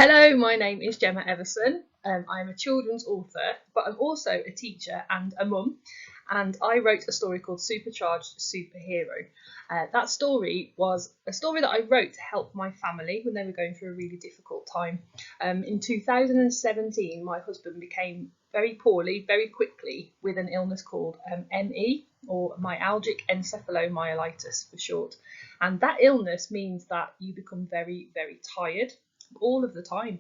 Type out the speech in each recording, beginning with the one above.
Hello, my name is Gemma Everson. I'm a children's author, but I'm also a teacher and a mum. And I wrote a story called Supercharged Superhero. That story was a story that I wrote to help my family when they were going through a really difficult time. In 2017, my husband became very poorly, very quickly, with an illness called ME, or myalgic encephalomyelitis for short. And that illness means that you become very, very tired all of the time,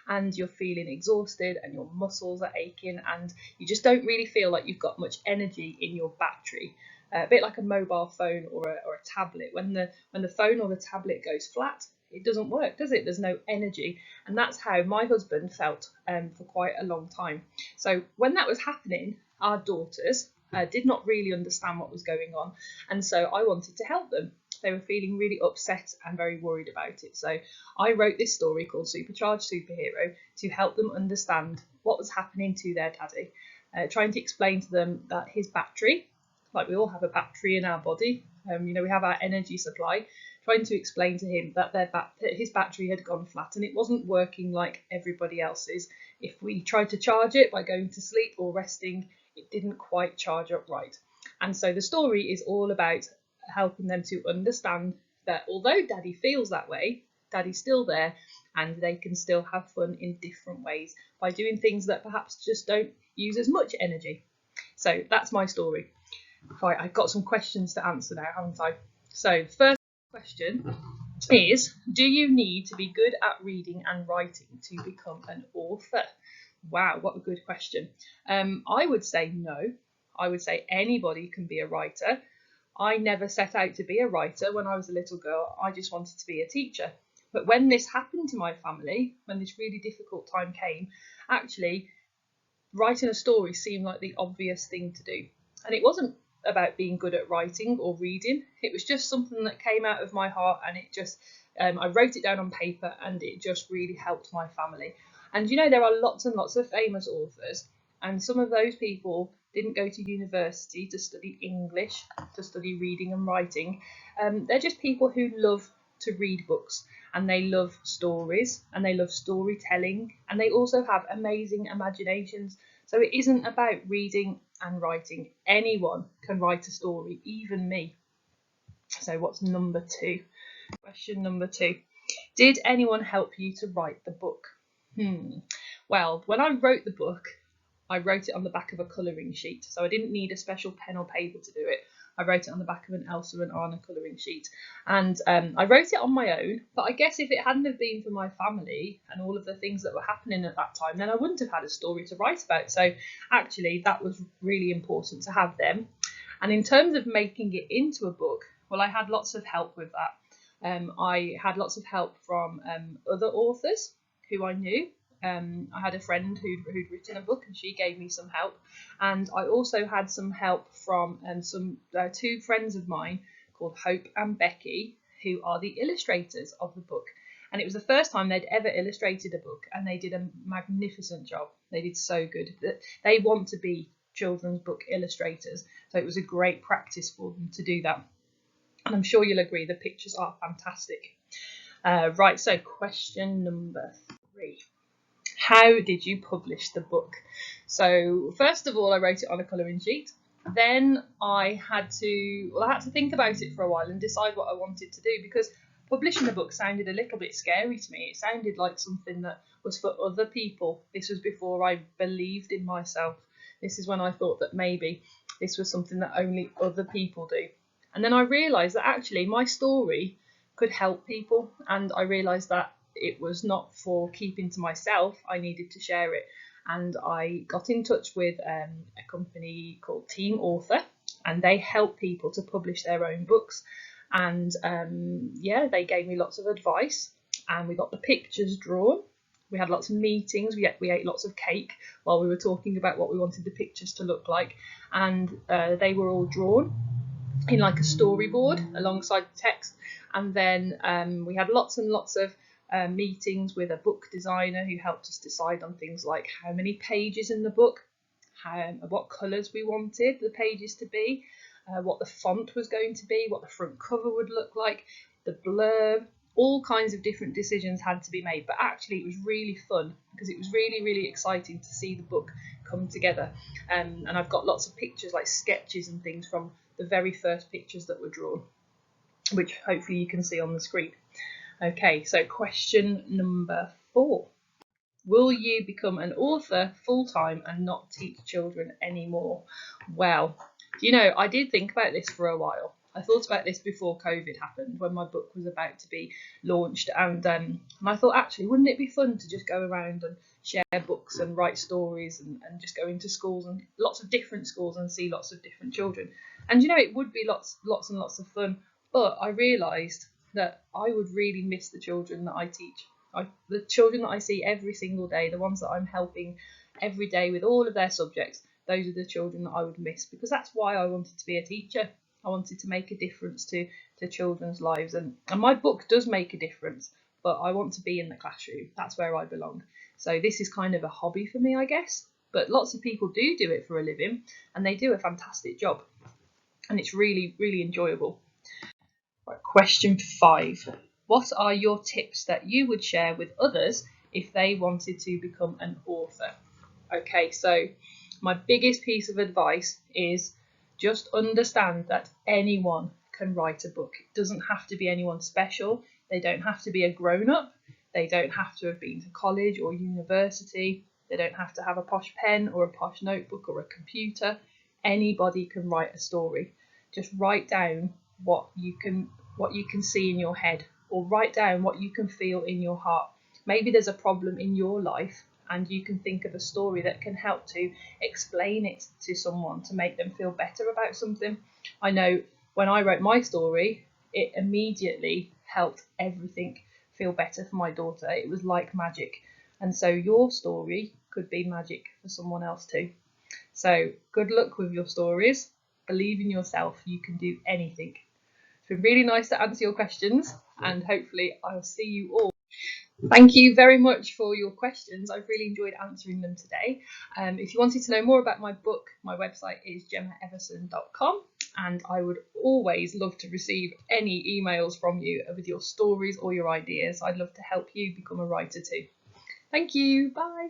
and you're feeling exhausted and your muscles are aching and you just don't really feel like you've got much energy in your battery. A bit like a mobile phone or a tablet. When the phone or the tablet goes flat, it doesn't work, does it? There's no energy. And that's how my husband felt for quite a long time. So when that was happening, our daughters did not really understand what was going on, and so I wanted to help them. They were feeling really upset and very worried about it. So I wrote this story called Supercharged Superhero to help them understand what was happening to their daddy, trying to explain to them that his battery, like we all have a battery in our body, we have our energy supply, trying to explain to him that his battery had gone flat and it wasn't working like everybody else's. If we tried to charge it by going to sleep or resting, it didn't quite charge up right. And so the story is all about helping them to understand that although daddy feels that way, daddy's still there and they can still have fun in different ways by doing things that perhaps just don't use as much energy. So that's my story. Right, I've got some questions to answer now, haven't I? So first question is, do you need to be good at reading and writing to become an author? Wow, what a good question. I would say no. I would say anybody can be a writer. I never set out to be a writer when I was a little girl. I just wanted to be a teacher. But when this happened to my family, when this really difficult time came, actually writing a story seemed like the obvious thing to do. And it wasn't about being good at writing or reading. It was just something that came out of my heart, and it just I wrote it down on paper and it just really helped my family. And there are lots and lots of famous authors, and some of those people didn't go to university to study English, to study reading and writing. They're just people who love to read books, and they love stories, and they love storytelling, and they also have amazing imaginations. So it isn't about reading and writing. Anyone can write a story, even me. So what's number two? Question number two. Did anyone help you to write the book? Well, when I wrote the book, I wrote it on the back of a colouring sheet, so I didn't need a special pen or paper to do it. I wrote it on the back of an Elsa and Anna colouring sheet, and I wrote it on my own. But I guess if it hadn't have been for my family and all of the things that were happening at that time, then I wouldn't have had a story to write about. So actually that was really important to have them. And in terms of making it into a book, well, I had lots of help with that. I had lots of help from other authors who I knew. I had a friend who'd written a book, and she gave me some help. And I also had some help from two friends of mine called Hope and Becky, who are the illustrators of the book. And it was the first time they'd ever illustrated a book, and they did a magnificent job. They did so good. They want to be children's book illustrators, so it was a great practice for them to do that. And I'm sure you'll agree the pictures are fantastic. Right, so question number three. How did you publish the book? So first of all, I wrote it on a colouring sheet. Then I had to think about it for a while and decide what I wanted to do, because publishing a book sounded a little bit scary to me. It sounded like something that was for other people. This was before I believed in myself. This is when I thought that maybe this was something that only other people do. And then I realised that actually my story could help people, and I realised that it was not for keeping to myself. I needed to share it, and I got in touch with a company called Team Author, and they help people to publish their own books. And they gave me lots of advice, and we got the pictures drawn. We had lots of meetings. We ate lots of cake while we were talking about what we wanted the pictures to look like, and they were all drawn in like a storyboard alongside the text. And then we had lots and lots of meetings with a book designer who helped us decide on things like how many pages in the book, what colours we wanted the pages to be, what the font was going to be, what the front cover would look like, the blurb, all kinds of different decisions had to be made, but actually it was really fun because it was really, really exciting to see the book come together. And I've got lots of pictures, like sketches and things from the very first pictures that were drawn, which hopefully you can see on the screen. Okay, so question number 4. Will you become an author full-time and not teach children anymore? Well, you know, I did think about this for a while. I thought about this before COVID happened, when my book was about to be launched, and I thought, actually, wouldn't it be fun to just go around and share books and write stories and just go into schools, and lots of different schools, and see lots of different children. And you know, it would be lots and lots of fun, but I realised that I would really miss the children that I teach. The children that I see every single day, the ones that I'm helping every day with all of their subjects, those are the children that I would miss, because that's why I wanted to be a teacher. I wanted to make a difference to children's lives, and my book does make a difference, but I want to be in the classroom. That's where I belong. So this is kind of a hobby for me, I guess, but lots of people do it for a living, and they do a fantastic job, and it's really, really enjoyable. Right, question 5. What are your tips that you would share with others if they wanted to become an author? Okay, so my biggest piece of advice is just understand that anyone can write a book. It doesn't have to be anyone special. They don't have to be a grown-up. They don't have to have been to college or university. They don't have to have a posh pen or a posh notebook or a computer. Anybody can write a story. Just write down what you can see in your head, or write down what you can feel in your heart. Maybe there's a problem in your life and you can think of a story that can help to explain it to someone, to make them feel better about something. I know when I wrote my story, it immediately helped everything feel better for my daughter. It was like magic. And so your story could be magic for someone else too. So good luck with your stories. Believe in yourself. You can do anything. It's been really nice to answer your questions, and hopefully I'll see you all. Thank you very much for your questions. I've really enjoyed answering them today. If you wanted to know more about my book, my website is gemmaeverson.com, and I would always love to receive any emails from you with your stories or your ideas. I'd love to help you become a writer too. Thank you. Bye.